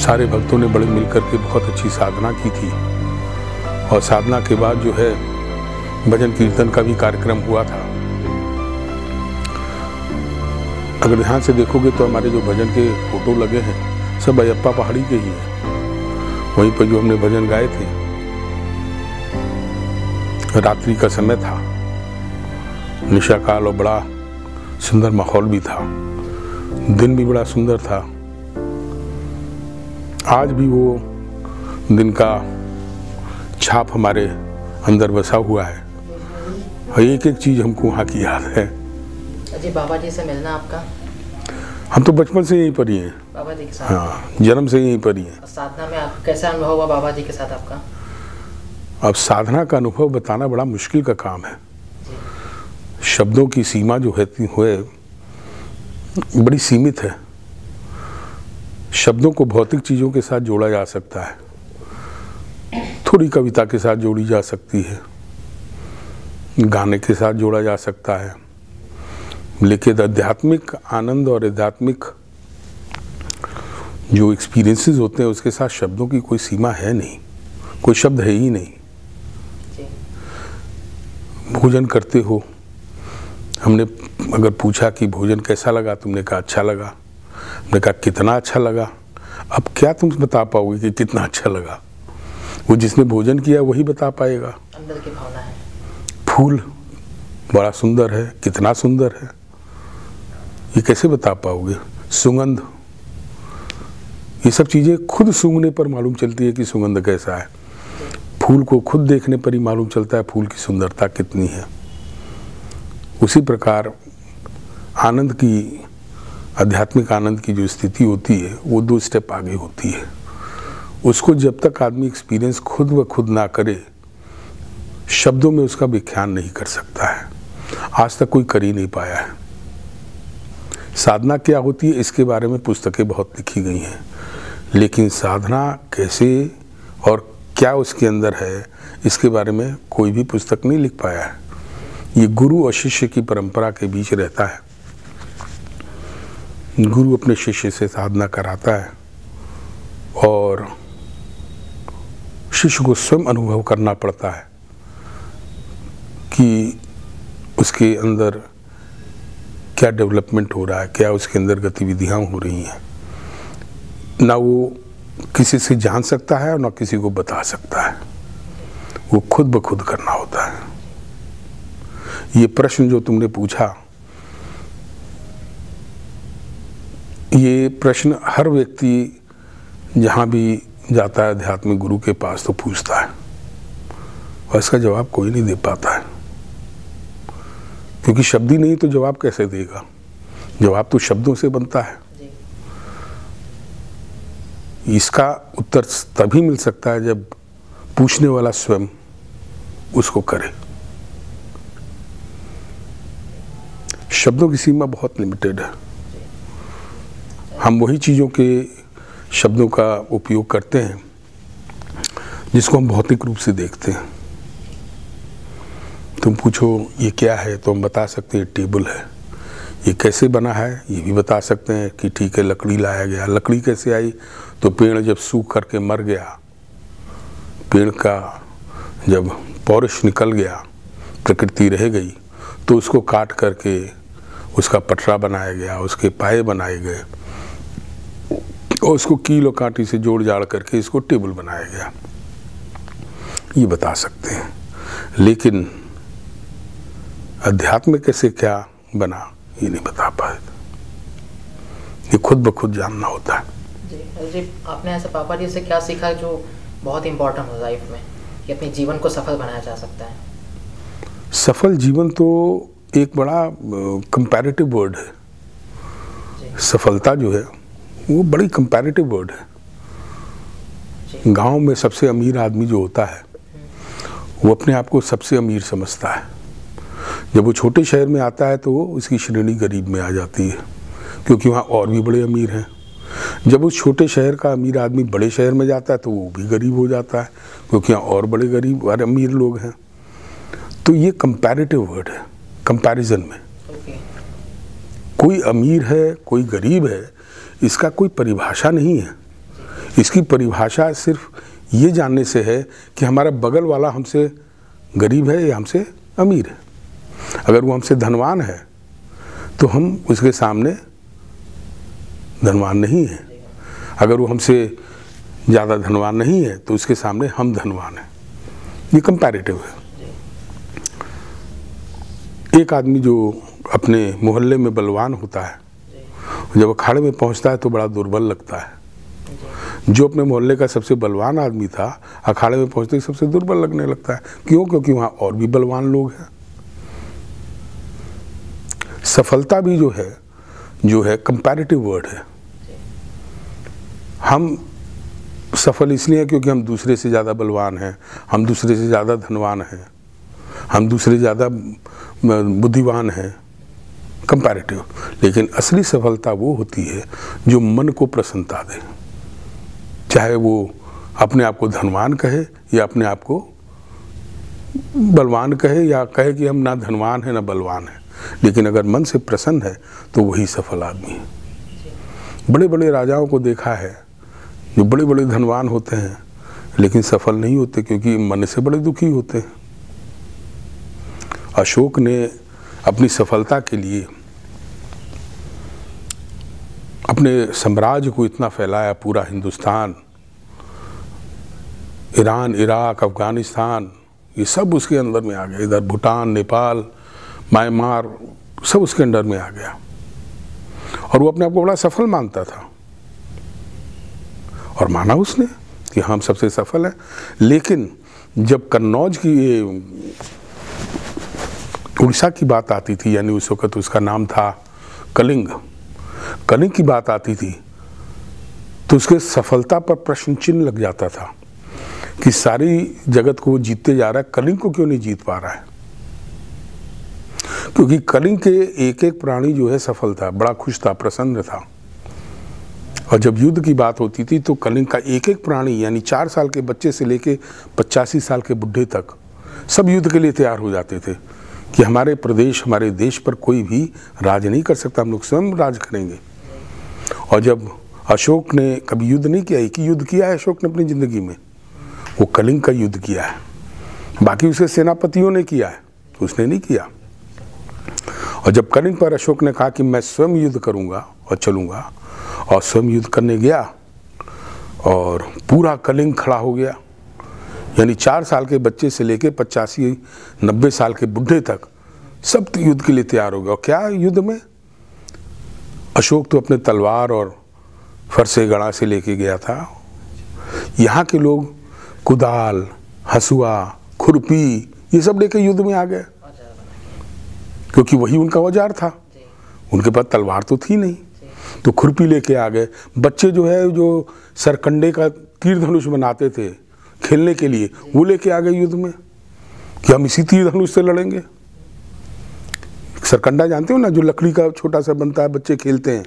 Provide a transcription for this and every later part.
सारे भक्तों ने बड़े मिलकर के बहुत अच्छी साधना की थी और साधना के बाद जो है भजन कीर्तन का भी कार्यक्रम हुआ था। अगर ध्यान से देखोगे तो हमारे जो भजन के फोटो लगे हैं सब अयप्पा पहाड़ी के ही हैं। वहीं पर जो हमने भजन गाए थे, रात्रि का समय था, निशा काल और बड़ा सुंदर माहौल भी था, दिन भी बड़ा सुंदर था। आज भी वो दिन का छाप हमारे अंदर बसा हुआ है और एक एक चीज हमको वहाँ की याद है। जी, बाबा जी से मिलना आपका? हम तो बचपन से यहीं पर ही हैं। बाबा जी के साथ? हाँ, जन्म से यहीं पर ही हैं। साधना में आप कैसा अनुभव हुआ बाबा जी के साथ आपका? अब साधना का अनुभव बताना बड़ा मुश्किल का काम है। शब्दों की सीमा जो है बड़ी सीमित है। शब्दों को भौतिक चीज़ों के साथ जोड़ा जा सकता है, थोड़ी कविता के साथ जोड़ी जा सकती है, गाने के साथ जोड़ा जा सकता है, लेकिन आध्यात्मिक आनंद और आध्यात्मिक जो एक्सपीरियंसेस होते हैं उसके साथ शब्दों की कोई सीमा है नहीं, कोई शब्द है ही नहीं। भोजन करते हो, हमने अगर पूछा कि भोजन कैसा लगा, तुमने कहा अच्छा लगा। हमने कहा कितना अच्छा लगा। अब क्या तुम बता पाओगे कि कितना अच्छा लगा? वो जिसने भोजन किया वही बता पाएगा। अंदर की भावना है। फूल बड़ा सुंदर है, कितना सुंदर है, ये कैसे बता पाओगे? सुगंध, ये सब चीज़ें खुद सूंघने पर मालूम चलती है कि सुगंध कैसा है। फूल को खुद देखने पर ही मालूम चलता है फूल की सुंदरता कितनी है। उसी प्रकार आनंद की, आध्यात्मिक आनंद की जो स्थिति होती है वो 2 स्टेप आगे होती है। उसको जब तक आदमी एक्सपीरियंस खुद व खुद ना करे, शब्दों में उसका व्याख्यान नहीं कर सकता है। आज तक कोई कर ही नहीं पाया है। साधना क्या होती है इसके बारे में पुस्तकें बहुत लिखी गई हैं, लेकिन साधना कैसे और क्या उसके अंदर है इसके बारे में कोई भी पुस्तक नहीं लिख पाया है। ये गुरु और शिष्य की परंपरा के बीच रहता है। गुरु अपने शिष्य से साधना कराता है और शिष्य को स्वयं अनुभव करना पड़ता है कि उसके अंदर क्या डेवलपमेंट हो रहा है, क्या उसके अंदर गतिविधियां हो रही हैं। ना वो किसी से जान सकता है और ना किसी को बता सकता है, वो खुद ब खुद करना होता है। ये प्रश्न जो तुमने पूछा, ये प्रश्न हर व्यक्ति जहाँ भी जाता है आध्यात्मिक गुरु के पास तो पूछता है और इसका जवाब कोई नहीं दे पाता है, क्योंकि शब्द ही नहीं तो जवाब कैसे देगा? जवाब तो शब्दों से बनता है। इसका उत्तर तभी मिल सकता है जब पूछने वाला स्वयं उसको करे। शब्दों की सीमा बहुत लिमिटेड है। हम वही चीज़ों के शब्दों का उपयोग करते हैं जिसको हम भौतिक रूप से देखते हैं। तुम पूछो ये क्या है तो हम बता सकते हैं टेबल है। ये कैसे बना है ये भी बता सकते हैं कि ठीक है लकड़ी लाया गया। लकड़ी कैसे आई? तो पेड़ जब सूख करके मर गया, पेड़ का जब पौरुष निकल गया, प्रकृति रह गई, तो उसको काट करके उसका पटरा बनाया गया, उसके पाए बनाए गए और उसको कील और कांटी से जोड़ जाड़ करके इसको टेबल बनाया गया। ये बता सकते हैं, लेकिन अध्यात्म कैसे क्या बना ये नहीं बता पाए। ये खुद ब खुद जानना होता है। जी, आपने ऐसे पापा जी से क्या सीखा जो बहुत इम्पोर्टेंट हो लाइफ में कि अपने जीवन को सफल बनाया जा सकता है? सफल जीवन तो एक बड़ा कंपैरेटिव वर्ड है। सफलता जो है वो बड़ी कंपैरेटिव वर्ड है। गांव में सबसे अमीर आदमी जो होता है वो अपने आप को सबसे अमीर समझता है। जब वो छोटे शहर में आता है तो वो उसकी श्रेणी गरीब में आ जाती है, क्योंकि वहाँ और भी बड़े अमीर हैं। जब उस छोटे शहर का अमीर आदमी बड़े शहर में जाता है तो वो भी गरीब हो जाता है, क्योंकि यहाँ और बड़े गरीब और अमीर लोग हैं। तो ये कंपैरेटिव वर्ड है। कंपैरिजन में कोई अमीर है कोई गरीब है इसका कोई परिभाषा नहीं है। इसकी परिभाषा सिर्फ ये जानने से है कि हमारा बगल वाला हमसे गरीब है या हमसे अमीर है। अगर वो हमसे धनवान है तो हम उसके सामने धनवान नहीं हैं। अगर वो हमसे ज़्यादा धनवान नहीं है तो उसके सामने हम धनवान हैं। ये कंपैरेटिव है। एक आदमी जो अपने मोहल्ले में बलवान होता है, जब अखाड़े में पहुंचता है तो बड़ा दुर्बल लगता है। जो अपने मोहल्ले का सबसे बलवान आदमी था, अखाड़े में पहुंचते ही सबसे दुर्बल लगने लगता है। क्यों? क्योंकि वहाँ और भी बलवान लोग हैं। सफलता भी जो है कंपैरेटिव वर्ड है। हम सफल इसलिए हैं क्योंकि हम दूसरे से ज़्यादा बलवान हैं, हम दूसरे से ज़्यादा धनवान हैं, हम दूसरे से ज़्यादा बुद्धिमान हैं, कंपैरेटिव। लेकिन असली सफलता वो होती है जो मन को प्रसन्नता दे, चाहे वो अपने आप को धनवान कहे या अपने आप को बलवान कहे या कहे कि हम ना धनवान हैं ना बलवान हैं, लेकिन अगर मन से प्रसन्न है तो वही सफल आदमी है। बड़े बड़े राजाओं को देखा है जो बड़े बड़े धनवान होते हैं लेकिन सफल नहीं होते क्योंकि मन से बड़े दुखी होते हैं। अशोक ने अपनी सफलता के लिए अपने साम्राज्य को इतना फैलाया, पूरा हिंदुस्तान, ईरान, इराक, अफगानिस्तान, ये सब उसके अंदर में आ गया। इधर भूटान, नेपाल, म्यांमार, सब उसके अंडर में आ गया। और वो अपने आप को बड़ा सफल मानता था और माना उसने कि हम सबसे सफल हैं। लेकिन जब कन्नौज की ये उड़ीसा की बात आती थी, यानी उस वक़्त उसका नाम था कलिंग, कलिंग की बात आती थी तो उसके सफलता पर प्रश्न चिन्ह लग जाता था कि सारी जगत को वो जीतते जा रहा है, कलिंग को क्यों नहीं जीत पा रहा है। क्योंकि कलिंग के एक एक प्राणी जो है सफल था, बड़ा खुश था, प्रसन्न था। और जब युद्ध की बात होती थी तो कलिंग का एक एक प्राणी, यानी 4 साल के बच्चे से लेके 85 साल के बुढ़े तक, सब युद्ध के लिए तैयार हो जाते थे कि हमारे प्रदेश, हमारे देश पर कोई भी राज नहीं कर सकता, हम लोग स्वयं राज करेंगे। और जब अशोक ने कभी युद्ध नहीं किया, एक ही युद्ध किया है अशोक ने अपनी ज़िंदगी में, वो कलिंग का युद्ध किया है। बाकी उसके सेनापतियों ने किया है, तो उसने नहीं किया। और जब कलिंग पर अशोक ने कहा कि मैं स्वयं युद्ध करूंगा और चलूंगा, और स्वयं युद्ध करने गया और पूरा कलिंग खड़ा हो गया, यानी 4 साल के बच्चे से लेके 85-90 साल के बुढ़े तक सब युद्ध के लिए तैयार हो गए। और क्या युद्ध में अशोक तो अपने तलवार और फरसे गड़ा से लेके गया था, यहाँ के लोग कुदाल, हसुआ, खुरपी, ये सब लेके युद्ध में आ गए क्योंकि वही उनका औजार था। उनके पास तलवार तो थी नहीं, तो खुरपी लेके आ गए। बच्चे जो है जो सरकंडे का तीर धनुष बनाते थे खेलने के लिए, वो लेके आ गए युद्ध में कि हम इसी तीर धनुष से लड़ेंगे। सरकंडा जानते हो ना, जो लकड़ी का छोटा सा बनता है, बच्चे खेलते हैं।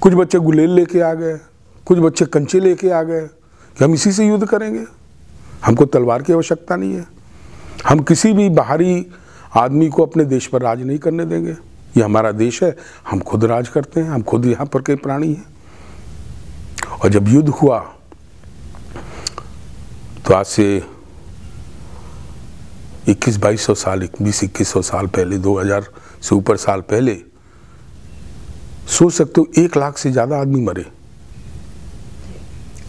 कुछ बच्चे गुलेल लेके आ गए, कुछ बच्चे कंचे लेके आ गए कि हम इसी से युद्ध करेंगे, हमको तलवार की आवश्यकता नहीं है, हम किसी भी बाहरी आदमी को अपने देश पर राज नहीं करने देंगे, ये हमारा देश है, हम खुद राज करते हैं, हम खुद यहाँ पर के प्राणी हैं। और जब युद्ध हुआ तो आज से 2100-2200 साल, 2100 साल पहले, 2000 से ऊपर साल पहले, सोच सकते हो 1 लाख से ज़्यादा आदमी मरे।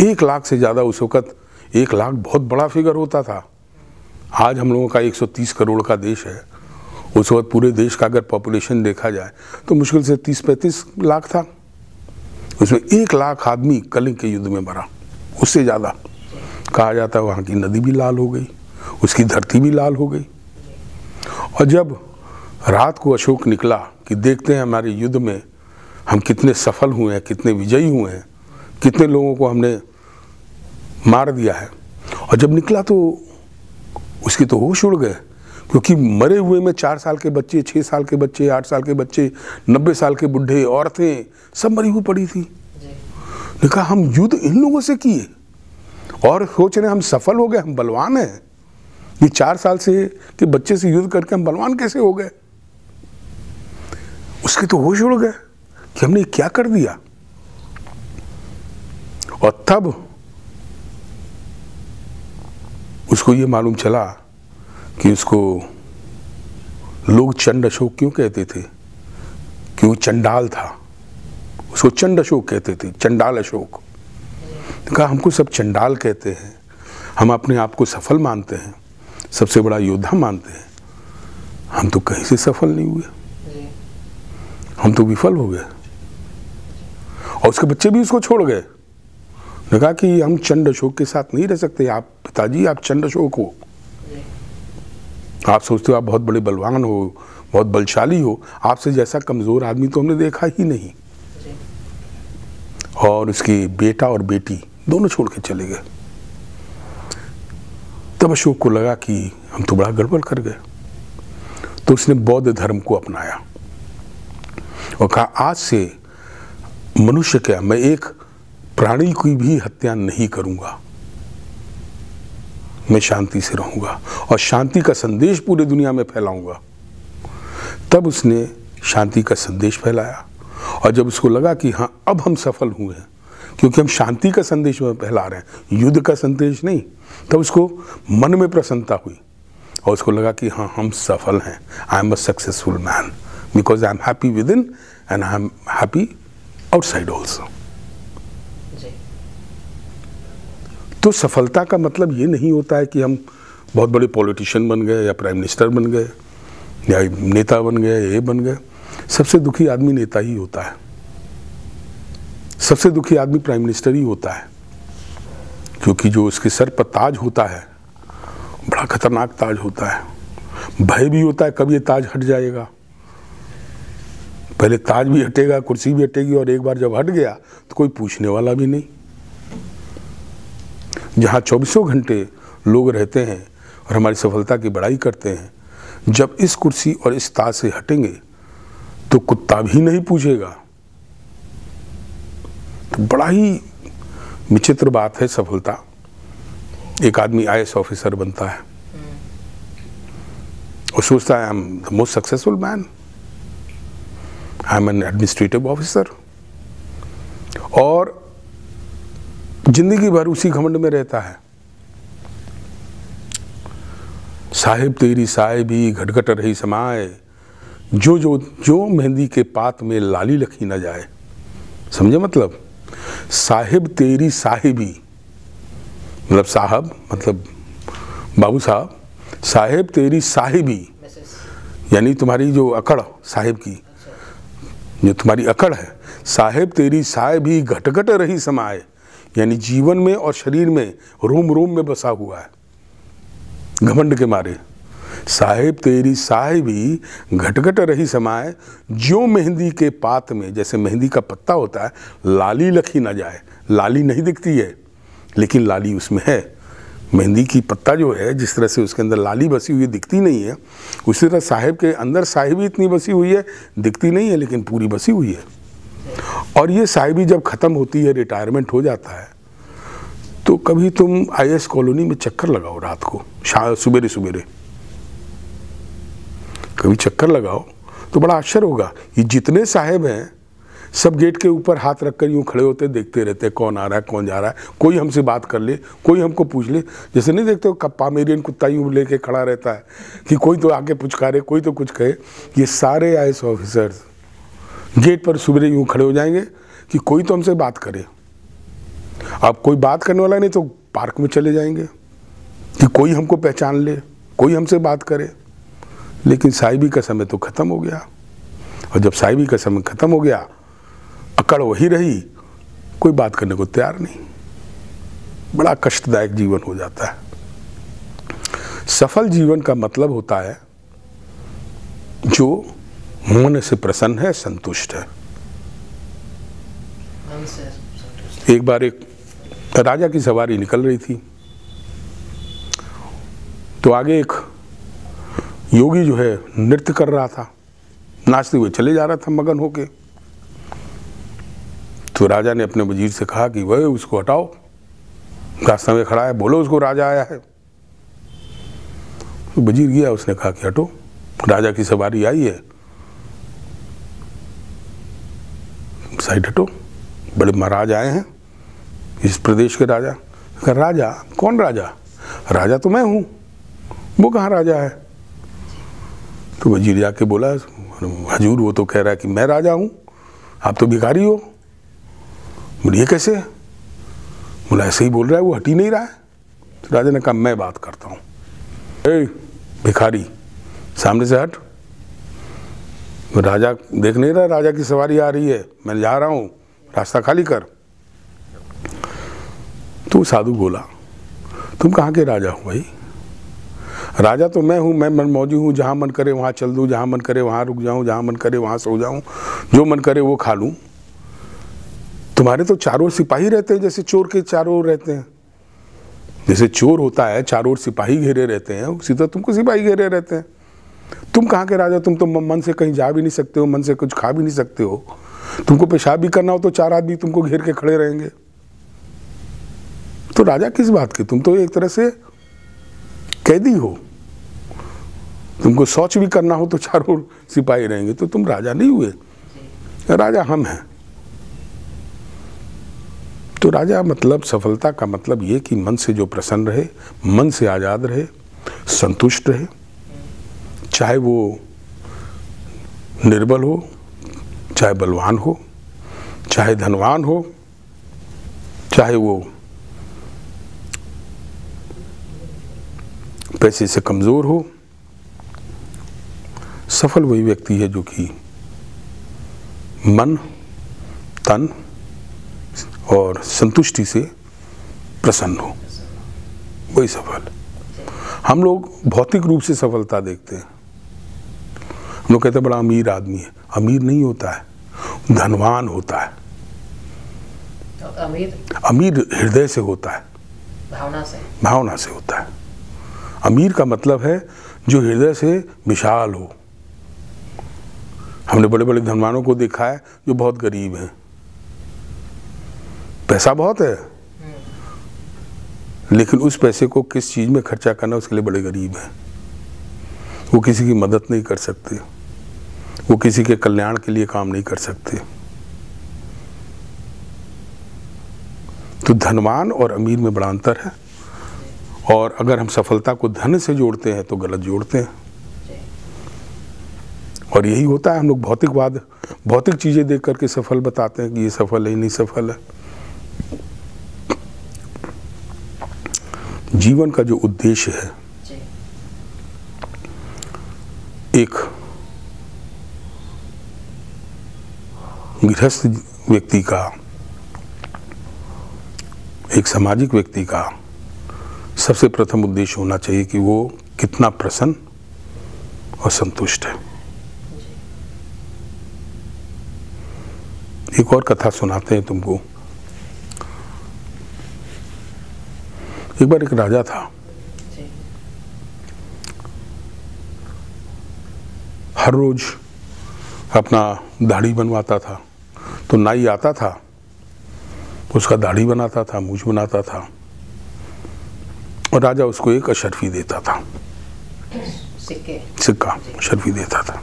1 लाख से ज़्यादा, उस वक़्त 1 लाख बहुत बड़ा फिगर होता था। आज हम लोगों का 130 करोड़ का देश है, उस वक्त पूरे देश का अगर पॉपुलेशन देखा जाए तो मुश्किल से 30-35 लाख था। उसमें 1 लाख आदमी कलिंग के युद्ध में मरा, उससे ज़्यादा। कहा जाता है वहाँ की नदी भी लाल हो गई, उसकी धरती भी लाल हो गई। और जब रात को अशोक निकला कि देखते हैं हमारे युद्ध में हम कितने सफल हुए हैं, कितने विजयी हुए हैं, कितने लोगों को हमने मार दिया है। और जब निकला तो उसकी तो होश उड़ गए, क्योंकि मरे हुए में 4 साल के बच्चे, 6 साल के बच्चे, 8 साल के बच्चे, 90 साल के बुढ़े, औरतें, सब मरी हुई पड़ी थी। देखा हम युद्ध इन लोगों से किए और सोच रहे हम सफल हो गए, हम बलवान हैं। ये 4 साल से के बच्चे से युद्ध करके हम बलवान कैसे हो गए। उसके तो होश उड़ गए कि हमने क्या कर दिया। और तब उसको ये मालूम चला कि उसको लोग चंड अशोक क्यों कहते थे, कि वो चंडाल था, उसको चंड अशोक कहते थे, चंडाल अशोक। कहा हमको सब चंडाल कहते हैं, हम अपने आप को सफल मानते हैं, सबसे बड़ा योद्धा मानते हैं, हम तो कहीं से सफल नहीं हुए, हम तो विफल हो गए। और उसके बच्चे भी उसको छोड़ गए, ने कहा कि हम चंड अशोक के साथ नहीं रह सकते, आप पिताजी आप चंड अशोक हो, आप सोचते हो आप बहुत बड़े बलवान हो, बहुत बलशाली हो, आपसे जैसा कमज़ोर आदमी तो हमने देखा ही नहीं। और उसकी बेटा और बेटी दोनों छोड़ के चले गए। तब अशोक को लगा कि हम तो बड़ा गड़बड़ कर गए, तो उसने बौद्ध धर्म को अपनाया और कहा आज से मनुष्य क्या, मैं एक प्राणी की भी हत्या नहीं करूंगा, मैं शांति से रहूंगा और शांति का संदेश पूरी दुनिया में फैलाऊंगा। तब उसने शांति का संदेश फैलाया और जब उसको लगा कि हाँ अब हम सफल हुए हैं, क्योंकि हम शांति का संदेश में फैला रहे हैं, युद्ध का संदेश नहीं, तब उसको मन में प्रसन्नता हुई और उसको लगा कि हाँ हम सफल हैं। I am a successful man because I am happy with in and I am happy outside also. तो सफलता का मतलब ये नहीं होता है कि हम बहुत बड़े पॉलिटिशियन बन गए या प्राइम मिनिस्टर बन गए या नेता बन गए, ये बन गए। सबसे दुखी आदमी नेता ही होता है, सबसे दुखी आदमी प्राइम मिनिस्टर ही होता है, क्योंकि जो उसके सर पर ताज होता है बड़ा खतरनाक ताज होता है। भय भी होता है कब ये ताज हट जाएगा, पहले ताज भी हटेगा, कुर्सी भी हटेगी, और एक बार जब हट गया तो कोई पूछने वाला भी नहीं। जहाँ 24 घंटे लोग रहते हैं और हमारी सफलता की बड़ाई करते हैं, जब इस कुर्सी और इस ताज से हटेंगे तो कुत्ता भी नहीं पूछेगा। तो बड़ा ही विचित्र बात है सफलता। एक आदमी IAS ऑफिसर बनता है और सोचता है I am the most successful man, I am N administrative officer, और जिंदगी भर उसी घमंड में रहता है। साहिब तेरी साहिबी घटघट रही समाए, जो मेहंदी के पात में लाली लखी न जाए। समझे मतलब, साहिब तेरी साहिबी मतलब साहब मतलब बाबू साहब, साहिब तेरी साहिबी यानी तुम्हारी जो अकड़ साहिब की, जो तुम्हारी अकड़ है, साहिब तेरी साहिबी घटघट रही समाए, यानी जीवन में और शरीर में रोम रोम में बसा हुआ है घमंड के मारे। साहिब तेरी साहिबी घटघट रही समाए, जो मेहंदी के पात में, जैसे मेहंदी का पत्ता होता है, लाली लखी ना जाए। लाली नहीं दिखती है लेकिन लाली उसमें है। मेहंदी की पत्ता जो है, जिस तरह से उसके अंदर लाली बसी हुई दिखती नहीं है, उसी तरह साहिब के अंदर साहिबी इतनी बसी हुई है, दिखती नहीं है लेकिन पूरी बसी हुई है। और ये साहिबी जब ख़त्म होती है, रिटायरमेंट हो जाता है, तो कभी तुम IAS कॉलोनी में चक्कर लगाओ रात को, सुबेरे सुबेरे कभी चक्कर लगाओ तो बड़ा आश्चर्य होगा। ये जितने साहिब हैं सब गेट के ऊपर हाथ रखकर यूँ खड़े होते देखते रहते, कौन आ रहा है कौन जा रहा है, कोई हमसे बात कर ले, कोई हमको पूछ ले। जैसे नहीं देखते हो पामेरियन कुत्ता यूँ लेके खड़ा रहता है कि कोई तो आके पुचकारे, कोई तो कुछ कहे। ये सारे IAS ऑफिसर्स गेट पर सुबह यूँ खड़े हो जाएंगे कि कोई तो हमसे बात करे। अब कोई बात करने वाला नहीं तो पार्क में चले जाएंगे कि कोई हमको पहचान ले, कोई हमसे बात करे। लेकिन साहिबी का समय तो ख़त्म हो गया, और जब साहिबी का समय ख़त्म हो गया, अकड़ वही रही, कोई बात करने को तैयार नहीं। बड़ा कष्टदायक जीवन हो जाता है। सफल जीवन का मतलब होता है जो मन से प्रसन्न है, संतुष्ट है। एक बार एक राजा की सवारी निकल रही थी, तो आगे एक योगी जो है नृत्य कर रहा था, नाचते हुए चले जा रहा था मगन होके। तो राजा ने अपने वजीर से कहा कि वह उसको हटाओ, रास्ते में खड़ा है, बोलो उसको राजा आया है। तो वजीर गया, उसने कहा कि हटो, राजा की सवारी आई है, साइड हटो, बड़े महाराज आए हैं, इस प्रदेश के राजा। कहा राजा? कौन राजा? राजा तो मैं हूँ, वो कहाँ राजा है? तो वजीर जाके बोला, हजूर वो तो कह रहा है कि मैं राजा हूँ, आप तो भिखारी हो। बोले ये कैसे? बोला ऐसे ही बोल रहा है, वो हट ही नहीं रहा है। तो राजा ने कहा मैं बात करता हूँ। ए भिखारी, सामने से हट। राजा देख नहीं रहा, राजा की सवारी आ रही है, मैं जा रहा हूँ, रास्ता खाली कर। तो साधु बोला तुम कहाँ के राजा हो भाई? राजा तो मैं हूँ, मैं मनमौजी हूँ, जहाँ मन करे वहाँ चल दूँ, जहाँ मन करे वहाँ रुक जाऊँ, जहाँ मन करे वहाँ सो जाऊँ, जो मन करे वो खा लूँ। तुम्हारे तो चारों सिपाही रहते हैं, जैसे चोर के चारों ओर रहते हैं। जैसे चोर होता है चारों ओर सिपाही घेरे रहते हैं, उसी तरह तुमको सिपाही घेरे रहते हैं। तुम कहाँ के राजा? तुम तो मन से कहीं जा भी नहीं सकते हो, मन से कुछ खा भी नहीं सकते हो। तुमको पेशाब भी करना हो तो 4 आदमी तुमको घेर के खड़े रहेंगे। तो राजा किस बात के? तुम तो एक तरह से कैदी हो। तुमको शौच भी करना हो तो चारों ओर सिपाही रहेंगे, तो तुम राजा नहीं हुए। राजा हम हैं। तो राजा मतलब सफलता का मतलब ये कि मन से जो प्रसन्न रहे, मन से आज़ाद रहे, संतुष्ट रहे, चाहे वो निर्बल हो, चाहे बलवान हो, चाहे धनवान हो, चाहे वो पैसे से कमज़ोर हो। सफल वही व्यक्ति है जो कि मन, तन और संतुष्टि से प्रसन्न हो, वही सफल। हम लोग भौतिक रूप से सफलता देखते हैं। हम लोग कहते हैं बड़ा अमीर आदमी है। अमीर नहीं होता है, धनवान होता है। अमीर हृदय से होता है, भावना से होता है। अमीर का मतलब है जो हृदय से विशाल हो। हमने बड़े बड़े धनवानों को देखा है जो बहुत गरीब हैं, पैसा बहुत है लेकिन उस पैसे को किस चीज में खर्चा करना उसके लिए बड़े गरीब हैं। वो किसी की मदद नहीं कर सकते, वो किसी के कल्याण के लिए काम नहीं कर सकते। तो धनवान और अमीर में बड़ा अंतर है। और अगर हम सफलता को धन से जोड़ते हैं तो गलत जोड़ते हैं। और यही होता है, हम लोग भौतिक चीजें देख करके सफल बताते हैं कि ये सफल है, नहीं सफल है। जीवन का जो उद्देश्य है, एक गृहस्थ व्यक्ति का, एक सामाजिक व्यक्ति का सबसे प्रथम उद्देश्य होना चाहिए कि वो कितना प्रसन्न और संतुष्ट है। एक और कथा सुनाते हैं तुमको। एक बार एक राजा था, हर रोज अपना दाढ़ी बनवाता था। तो नाई आता था, उसका दाढ़ी बनाता था, मूछ बनाता था और राजा उसको एक अशर्फी देता था, सिक्का अशर्फी देता था।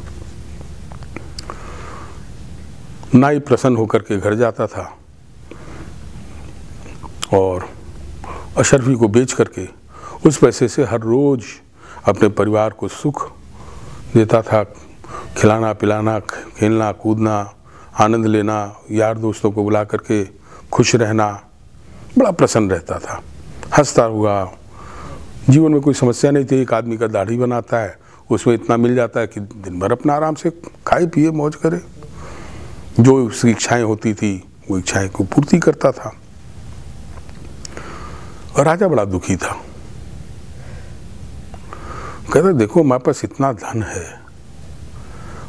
नाई प्रसन्न होकर के घर जाता था और अशर्फी को बेच करके उस पैसे से हर रोज अपने परिवार को सुख देता था। खिलाना पिलाना, खेलना कूदना, आनंद लेना, यार दोस्तों को बुला करके खुश रहना, बड़ा प्रसन्न रहता था, हंसता हुआ। जीवन में कोई समस्या नहीं थी। एक आदमी का दाढ़ी बनाता है, उसमें इतना मिल जाता है कि दिन भर अपना आराम से खाए पिए मौज करे। जो उसकी इच्छाएं होती थी वो इच्छाएं को पूर्ति करता था। और राजा बड़ा दुखी था। कहता देखो हमारे पास इतना धन है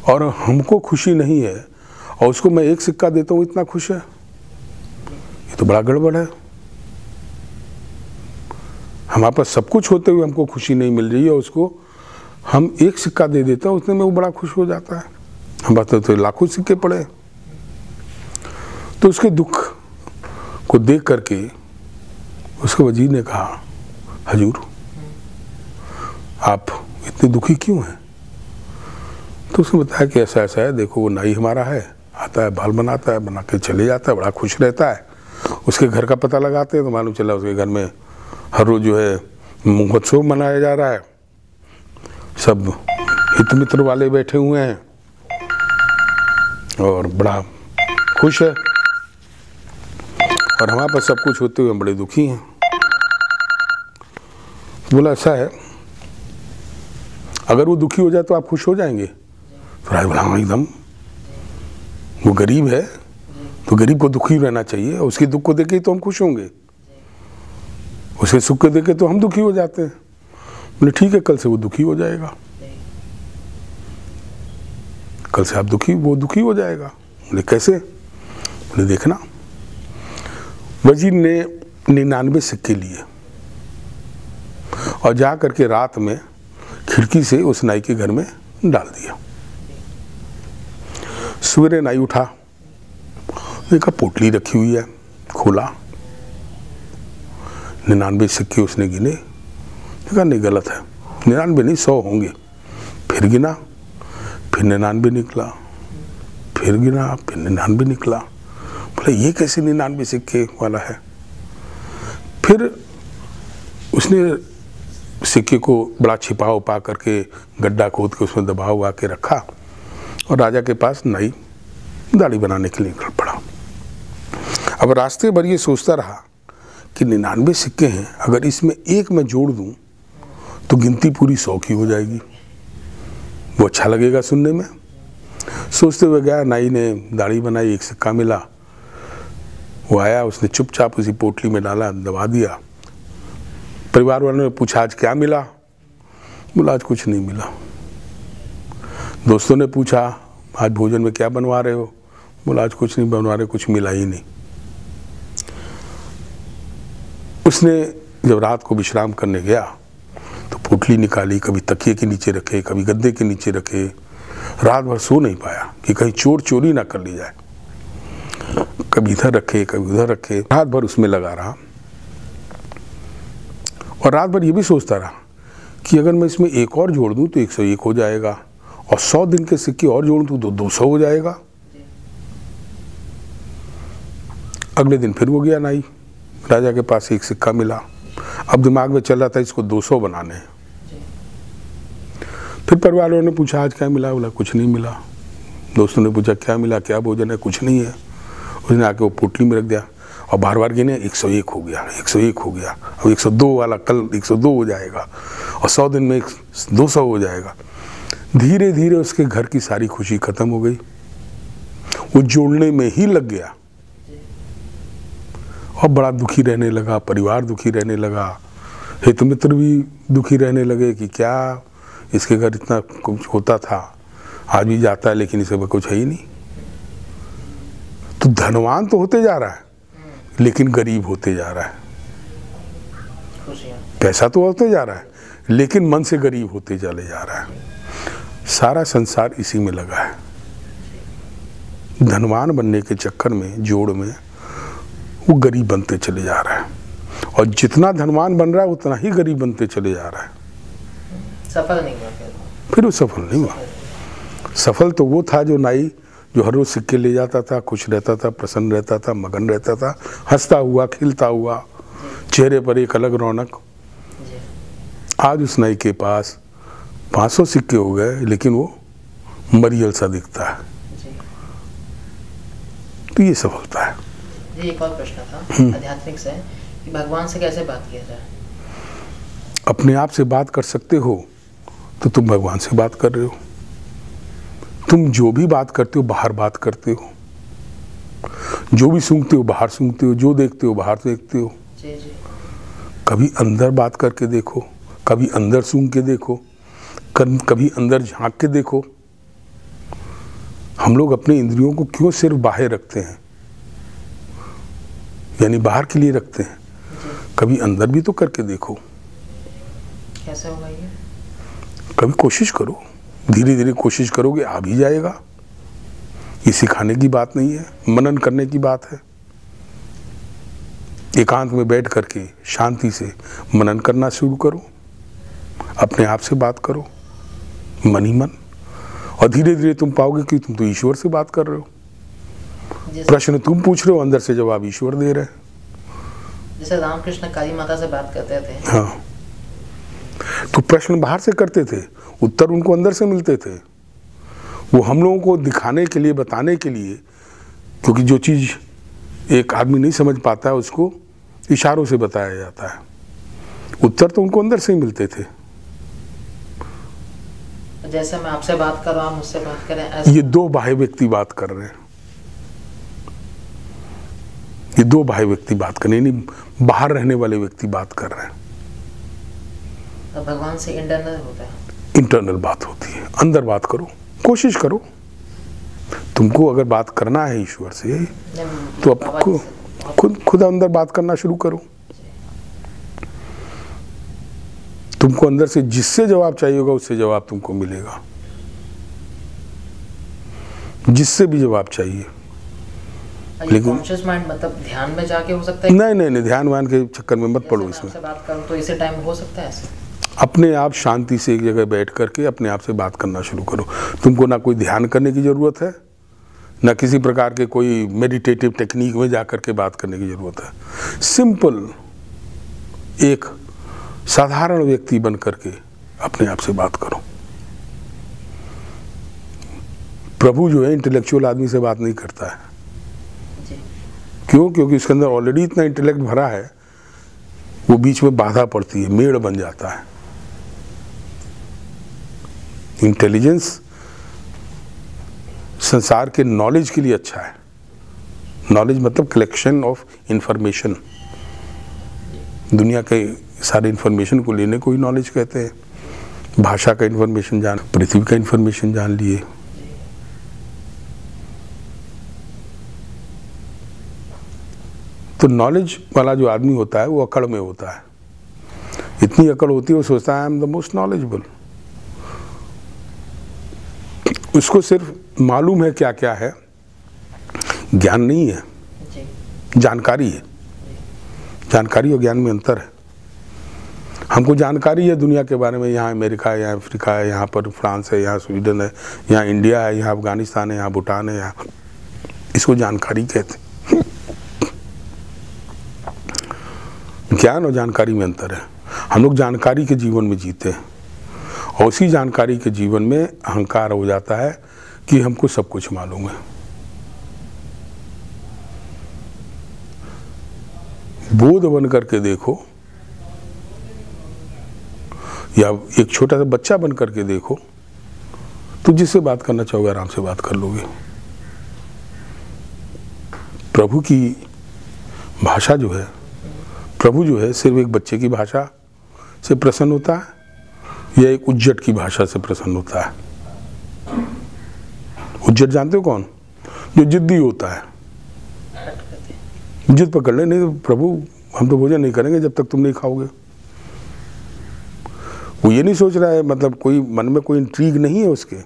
और हमको खुशी नहीं है, और उसको मैं एक सिक्का देता हूँ इतना खुश है, ये तो बड़ा गड़बड़ है। हमारे पास सब कुछ होते हुए हमको खुशी नहीं मिल रही है, उसको हम एक सिक्का दे देता हूँ, उतने में वो बड़ा खुश हो जाता है। हमारे तो लाखों सिक्के पड़े। तो उसके दुख को देख करके उसके वजीर ने कहा, हजूर आप इतने दुखी क्यों हैं? तो उसने बताया कि ऐसा ऐसा है, देखो वो नाई हमारा है, आता है बाल बनाता है, बना के चले जाता है, बड़ा खुश रहता है। उसके घर का पता लगाते हैं तो मालूम चला उसके घर में हर रोज़ जो है महोत्सव मनाया जा रहा है, सब हित मित्र वाले बैठे हुए हैं और बड़ा खुश है, और हमारे पास सब कुछ होते हुए हम बड़े दुखी हैं। बोला ऐसा है, अगर वो दुखी हो जाए तो आप खुश हो जाएंगे? तो राज बोला हाँ एकदम, वो गरीब है तो गरीब को दुखी रहना चाहिए, उसके दुख को देखे तो हम खुश होंगे, उसे सुख को देखे तो हम दुखी हो जाते हैं। बोले ठीक है, कल से वो दुखी हो जाएगा, कल से आप वो दुखी हो जाएगा। बोले कैसे? बोले देखना, वजीर ने 99 सिक्के लिए और जा करके रात में खिड़की से उस नाई के घर में डाल दिया। सवेरे नाई उठा, देखा पोटली रखी हुई है, खोला, 99 सिक्के उसने गिने, देखा नहीं गलत है, 99 नहीं 100 होंगे। फिर गिना, फिर 99 निकला, फिर गिना, फिर 99 निकला। बोले ये कैसे 99 सिक्के वाला है? फिर उसने सिक्के को बड़ा छिपा उपा करके गड्ढा खोद के उसमें दबा हुआ के रखा और राजा के पास नाई दाढ़ी बनाने के लिए निकल पड़ा। अब रास्ते भर ये सोचता रहा कि 99 सिक्के हैं, अगर इसमें एक मैं जोड़ दूं तो गिनती पूरी 100 की हो जाएगी, वो अच्छा लगेगा सुनने में। सोचते हुए गया, नाई ने दाढ़ी बनाई, एक सिक्का मिला, वो आया, उसने चुपचाप उसी पोटली में डाला, दबा दिया। परिवार वालों ने पूछा आज क्या मिला? बोला आज कुछ नहीं मिला। दोस्तों ने पूछा आज भोजन में क्या बनवा रहे हो? बोला आज कुछ नहीं बनवा रहे, कुछ मिला ही नहीं। उसने जब रात को विश्राम करने गया तो पोटली निकाली, कभी तकिए के नीचे रखे, कभी गद्दे के नीचे रखे, रात भर सो नहीं पाया कि कहीं चोर चोरी ना कर ली जाए। कभी इधर रखे, कभी उधर रखे, रात भर उसमें लगा रहा और रात भर ये भी सोचता रहा कि अगर मैं इसमें एक और जोड़ दूं तो 101 हो जाएगा, और 100 दिन के सिक्के और जोड़ दूं तो 200 हो जाएगा। अगले दिन फिर वो गया नाई, राजा के पास एक सिक्का मिला। अब दिमाग में चल रहा था इसको 200 बनाने हैं। फिर परिवार वालों ने पूछा आज क्या मिला? बोला कुछ नहीं मिला। दोस्तों ने पूछा क्या मिला, क्या भोजन है? कुछ नहीं है। उसने आके वो पोटली में रख दिया और बार बार गिने, 101 हो गया, 101 हो गया, अब 102 वाला कल 102 हो जाएगा और 100 दिन में 200 हो जाएगा। धीरे धीरे उसके घर की सारी खुशी खत्म हो गई, वो जोड़ने में ही लग गया और बड़ा दुखी रहने लगा, परिवार दुखी रहने लगा, हित मित्र भी दुखी रहने लगे कि क्या इसके घर इतना कुछ होता था, आज भी जाता है लेकिन इसे कुछ है ही नहीं। तो धनवान तो होते जा रहा है लेकिन गरीब होते जा रहा है, पैसा तो होते जा रहा है लेकिन मन से गरीब होते चले जा रहा है। सारा संसार इसी में लगा है, धनवान बनने के चक्कर में, जोड़ में वो गरीब बनते चले जा रहा है, और जितना धनवान बन रहा है उतना ही गरीब बनते चले जा रहा है। सफल नहीं हुआ फिर वो सफल नहीं हुआ। सफल तो वो था जो नाई, जो हर रोज सिक्के ले जाता था, खुश रहता था, प्रसन्न रहता था, मगन रहता था, हंसता हुआ, खिलता हुआ, चेहरे पर एक अलग रौनक। आज उस नाई के पास 500 सिक्के हो गए लेकिन वो मरियल सा दिखता है। तो ये सफलता है। जी एक और प्रश्न था आध्यात्मिक से, कि भगवान से कैसे बात किया जाए? अपने आप से बात कर सकते हो तो तुम भगवान से बात कर रहे हो। तुम जो भी बात करते हो बाहर बात करते हो, जो भी सूंघते हो बाहर सूंघते हो, जो देखते हो बाहर देखते हो। जी जी। कभी अंदर बात करके देखो, कभी अंदर सूंघ के देखो, कभी अंदर झांक के देखो। हम लोग अपने इंद्रियों को क्यों सिर्फ बाहर रखते हैं, यानी बाहर के लिए रखते हैं? कभी अंदर भी तो करके देखो। कैसे होगा ये? कभी कोशिश करो, धीरे धीरे कोशिश करोगे आ भी जाएगा। ये सिखाने की बात नहीं है, मनन करने की बात है। एकांत में बैठ करके शांति से मनन करना शुरू करो, अपने आप से बात करो मन ही मन, और धीरे धीरे तुम पाओगे कि तुम तो ईश्वर से बात कर रहे हो। प्रश्न तुम पूछ रहे हो, अंदर से जवाब ईश्वर दे रहे हैं। जैसे रामकृष्ण काली माता से बात करते थे। हाँ, तो प्रश्न बाहर से करते थे, उत्तर उनको अंदर से मिलते थे। वो हम लोगों को दिखाने के लिए, बताने के लिए, क्योंकि जो चीज़ एक आदमी नहीं समझ पाता है उसको इशारों से बताया जाता है। उत्तर तो उनको अंदर से ही मिलते थे। जैसे मैं आपसे बात कर रहा हूँ, मुझसे बात करें, ऐसे ये दो बाह्य व्यक्ति बात कर रहे हैं, ये दो बाह्य व्यक्ति बात कर रहे हैं, यानी बाहर रहने वाले व्यक्ति बात कर रहे हैं। तो भगवान से इंटरनल होता है, इंटरनल बात होती है। अंदर बात करो, कोशिश करो। तुमको अगर बात करना है ईश्वर से तो आपको खुद अंदर बात करना शुरू करो। तुमको अंदर से जिससे जवाब चाहिए होगा उससे जवाब तुमको मिलेगा, जिससे भी जवाब चाहिए। लेकिन कॉन्शियस माइंड मतलब ध्यान में जाके हो सकता है? नहीं, ध्यान वान के चक्कर में मत पड़ो। इसमें आपसे बात करूं तो इसी टाइम हो सकता है ऐसे? अपने आप शांति से एक जगह बैठ करके अपने आप से बात करना शुरू करो। तुमको ना कोई ध्यान करने की ज़रूरत है, ना किसी प्रकार के कोई मेडिटेटिव टेक्निक में जा करके बात करने की ज़रूरत है। सिंपल एक साधारण व्यक्ति बन करके अपने आप से बात करो। प्रभु जो है इंटेलेक्चुअल आदमी से बात नहीं करता है। क्यों? क्योंकि उसके अंदर ऑलरेडी इतना इंटेलेक्ट भरा है, वो बीच में बाधा पड़ती है, मेड़ बन जाता है। इंटेलिजेंस संसार के नॉलेज के लिए अच्छा है। नॉलेज मतलब कलेक्शन ऑफ इंफॉर्मेशन, दुनिया के सारे इंफॉर्मेशन को लेने को ही नॉलेज कहते हैं। भाषा का इंफॉर्मेशन जान, पृथ्वी का इंफॉर्मेशन जान लिए। तो नॉलेज वाला जो आदमी होता है वो अकड़ में होता है। इतनी अकड़ होती है, वो सोचता है I am the most knowledgeable. उसको सिर्फ मालूम है क्या क्या है, ज्ञान नहीं है, जानकारी है। जानकारी और ज्ञान में अंतर है। हमको जानकारी है दुनिया के बारे में, यहाँ अमेरिका है, यहाँ अफ्रीका है, यहाँ पर फ्रांस है, यहाँ स्वीडन है, यहाँ इंडिया है, यहाँ अफगानिस्तान है, यहाँ भूटान है, यहाँ, इसको जानकारी कहते हैं। ज्ञान और जानकारी में अंतर है। हम लोग जानकारी के जीवन में जीते हैं और उसी जानकारी के जीवन में अहंकार हो जाता है कि हमको सब कुछ मालूम है। बोध बन करके देखो या एक छोटा सा बच्चा बन करके देखो, तो जिससे बात करना चाहोगे आराम से बात कर लोगे। प्रभु की भाषा जो है, प्रभु जो है सिर्फ एक बच्चे की भाषा से प्रसन्न होता है या एक उज्जट की भाषा से प्रसन्न होता है। उज्जट जानते हो कौन? जो जिद्दी होता है, जिद पकड़ ले, नहीं तो प्रभु हम तो भोजन नहीं करेंगे जब तक तुम नहीं खाओगे। वो ये नहीं सोच रहा है, मतलब कोई मन में कोई इंट्रीग नहीं है उसके,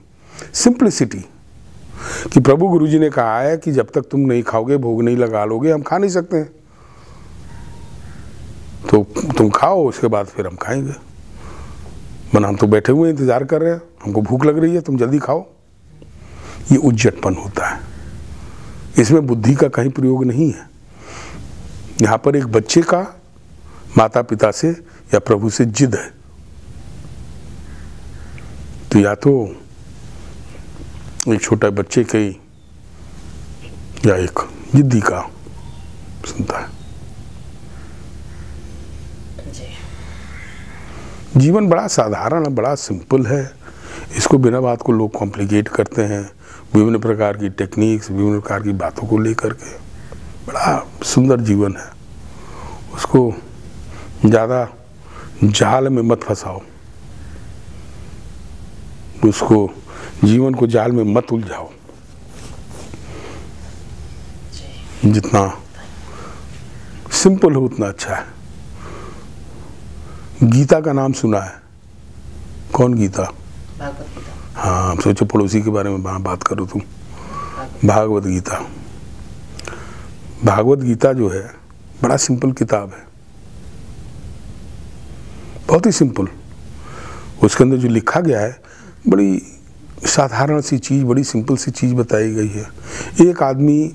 सिंप्लिसिटी कि प्रभु गुरुजी ने कहा है कि जब तक तुम नहीं खाओगे, भोग नहीं लगा लोगे, हम खा नहीं सकते हैं। तो तुम खाओ, उसके बाद फिर हम खाएंगे। मन हम तो बैठे हुए इंतजार कर रहे हैं, हमको भूख लग रही है, तुम जल्दी खाओ। ये उज्जटपन होता है, इसमें बुद्धि का कहीं प्रयोग नहीं है। यहाँ पर एक बच्चे का माता पिता से या प्रभु से जिद है, तो या तो एक छोटा बच्चे के या एक जिद्दी का सुनता है। जीवन बड़ा साधारण है, बड़ा सिंपल है। इसको बिना बात को लोग कॉम्प्लिकेट करते हैं, विभिन्न प्रकार की टेक्निक्स, विभिन्न प्रकार की बातों को लेकर के। बड़ा सुंदर जीवन है, उसको ज़्यादा जाल में मत फंसाओ, उसको जीवन को जाल में मत उलझाओ। जितना सिंपल हो उतना अच्छा है। गीता का नाम सुना है? कौन गीता? भागवत गीता। हाँ, सोचो पड़ोसी के बारे में बात करो तुम। भागवत गीता। भागवत गीता जो है बड़ा सिंपल किताब है, बहुत ही सिंपल। उसके अंदर जो लिखा गया है बड़ी साधारण सी चीज़, बड़ी सिंपल सी चीज़ बताई गई है। एक आदमी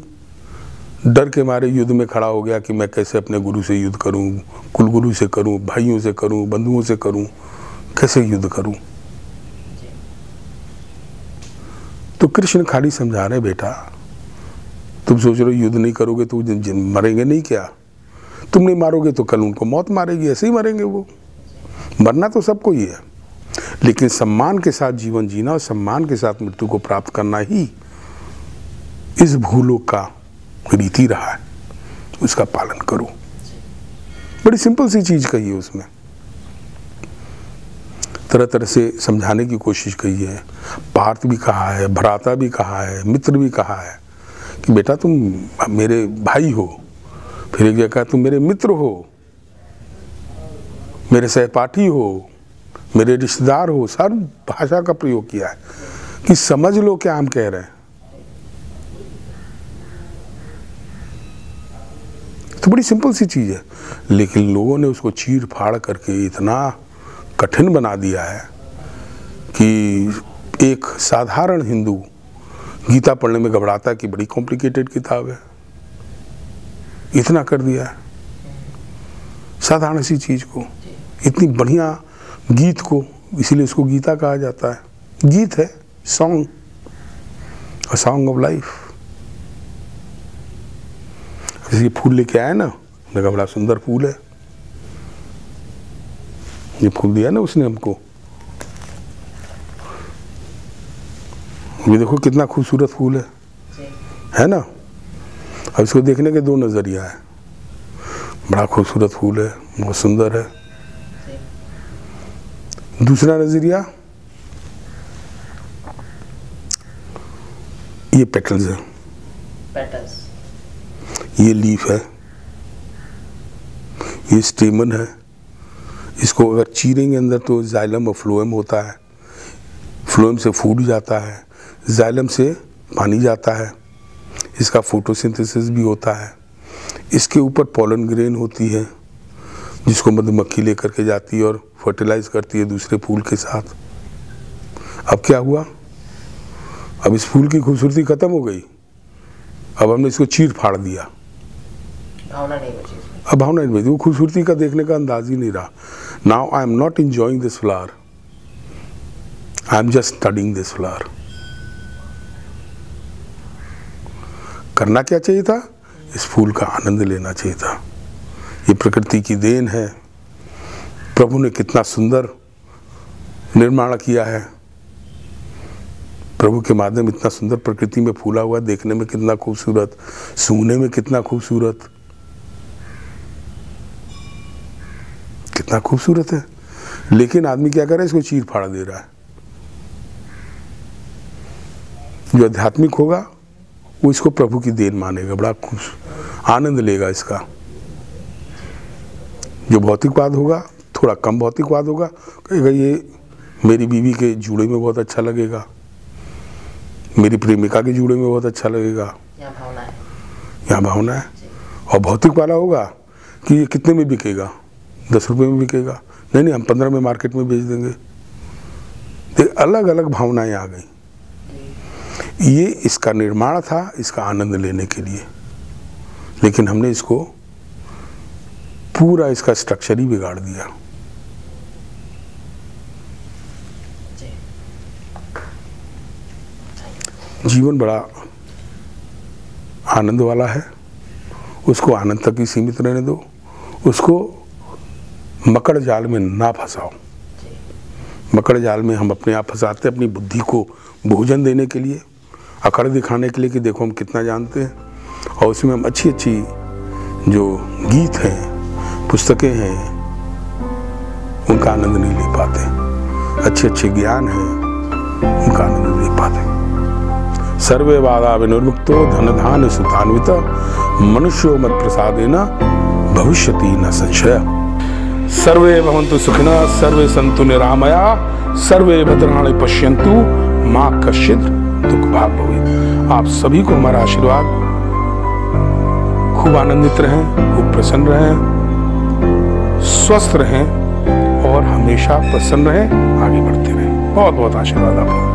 डर के मारे युद्ध में खड़ा हो गया कि मैं कैसे अपने गुरु से युद्ध करूं, कुलगुरु से करूं, भाइयों से करूं, बंधुओं से करूं, कैसे युद्ध करूं। तो कृष्ण खाली समझा रहे, बेटा तुम सोच रहे हो युद्ध नहीं करोगे तो मरेंगे नहीं क्या? तुम नहीं मारोगे तो कल उनको मौत मारेगी, ऐसे ही मरेंगे वो। मरना तो सबको ही है, लेकिन सम्मान के साथ जीवन जीना और सम्मान के साथ मृत्यु को प्राप्त करना ही इस भूलोक का रीति रहा है, उसका पालन करो। बड़ी सिंपल सी चीज कही है उसमें, तरह तरह से समझाने की कोशिश की है। पार्थ भी कहा है, भ्राता भी कहा है, मित्र भी कहा है कि बेटा तुम मेरे भाई हो, फिर एक जगह तुम मेरे मित्र हो, मेरे सहपाठी हो, मेरे रिश्तेदार हो। सारी भाषा का प्रयोग किया है कि समझ लो क्या हम कह रहे हैं। तो बड़ी सिंपल सी चीज है, लेकिन लोगों ने उसको चीर फाड़ करके इतना कठिन बना दिया है कि एक साधारण हिंदू गीता पढ़ने में घबराता है कि बड़ी कॉम्प्लिकेटेड किताब है, इतना कर दिया है साधारण सी चीज को, इतनी बढ़िया गीत को, इसीलिए उसको गीता कहा जाता है। गीत है, song, a song of life. ये फूल लेके आया ना, मैंने कहा बड़ा सुंदर फूल है, ये फूल दिया ना उसने हमको, ये देखो कितना खूबसूरत फूल है ना। अब इसको देखने के दो नजरिया है, बड़ा खूबसूरत फूल है, बहुत सुंदर है। दूसरा नजरिया, ये पेटल्स है, ये लीफ है, ये स्टेमन है। इसको अगर चीरेंगे अंदर तो जाइलम और फ्लोएम होता है, फ्लोएम से फूड जाता है, जाइलम से पानी जाता है, इसका फोटोसिंथेसिस भी होता है। इसके ऊपर पॉलन ग्रेन होती है जिसको मधुमक्खी लेकर के जाती है और फर्टिलाइज करती है दूसरे फूल के साथ। अब क्या हुआ, अब इस फूल की खूबसूरती खत्म हो गई, अब हमने इसको चीर फाड़ दिया, भावना नहीं बची, अब भावना नहीं बची, वो खूबसूरती का देखने का अंदाज ही नहीं रहा। Now I am not enjoying this flower, I am just studying this flower. करना क्या चाहिए था, इस फूल का आनंद लेना चाहिए था। ये प्रकृति की देन है, प्रभु ने कितना सुंदर निर्माण किया है, प्रभु के माध्यम इतना सुंदर प्रकृति में फूला हुआ, देखने में कितना खूबसूरत, सूंघने में कितना खूबसूरत, कितना खूबसूरत है। लेकिन आदमी क्या कर रहा है, इसको चीर फाड़ दे रहा है। जो आध्यात्मिक होगा वो इसको प्रभु की देन मानेगा, बड़ा खुश आनंद लेगा इसका। जो भौतिकवाद होगा, थोड़ा कम भौतिकवाद होगा, कहेगा ये मेरी बीवी के जूड़े में बहुत अच्छा लगेगा, मेरी प्रेमिका के जूड़े में बहुत अच्छा लगेगा, यहाँ भावना है, यहाँ भावना है। और भौतिक वाला होगा कि ये कितने में बिकेगा, 10 रुपये में बिकेगा, नहीं नहीं हम 15 में मार्केट में बेच देंगे। तो अलग अलग भावनाएं आ गई। ये इसका निर्माण था, इसका आनंद लेने के लिए, लेकिन हमने इसको पूरा इसका स्ट्रक्चर ही बिगाड़ दिया। जीवन बड़ा आनंद वाला है, उसको आनंद तक ही सीमित रहने दो, उसको मकड़ जाल में ना फंसाओ। मकड़ जाल में हम अपने आप फंसाते हैं, अपनी बुद्धि को भोजन देने के लिए, अकड़ दिखाने के लिए कि देखो हम कितना जानते हैं, और उसमें हम अच्छी अच्छी जो गीत हैं, पुस्तकें हैं, उनका आनंद नहीं ले पाते, अच्छे अच्छे ज्ञान हैं, उनका आनंद नहीं ले पाते। सर्वे वादा विनिर्मुक्तो धन धान सुतान्वित मनुष्यो मत प्रसादेन भविष्यति न संशय। सर्वे भवन्तु सुखिनः, सर्वे सन्तु निरामया, सर्वे भद्राणि पश्यन्तु मां कश्चित् दुख भाग भवेत्। आप सभी को हमारा आशीर्वाद, खूब आनंदित रहें, खूब प्रसन्न रहें, स्वस्थ रहें और हमेशा प्रसन्न रहें, आगे बढ़ते रहें। बहुत बहुत आशीर्वाद आपको।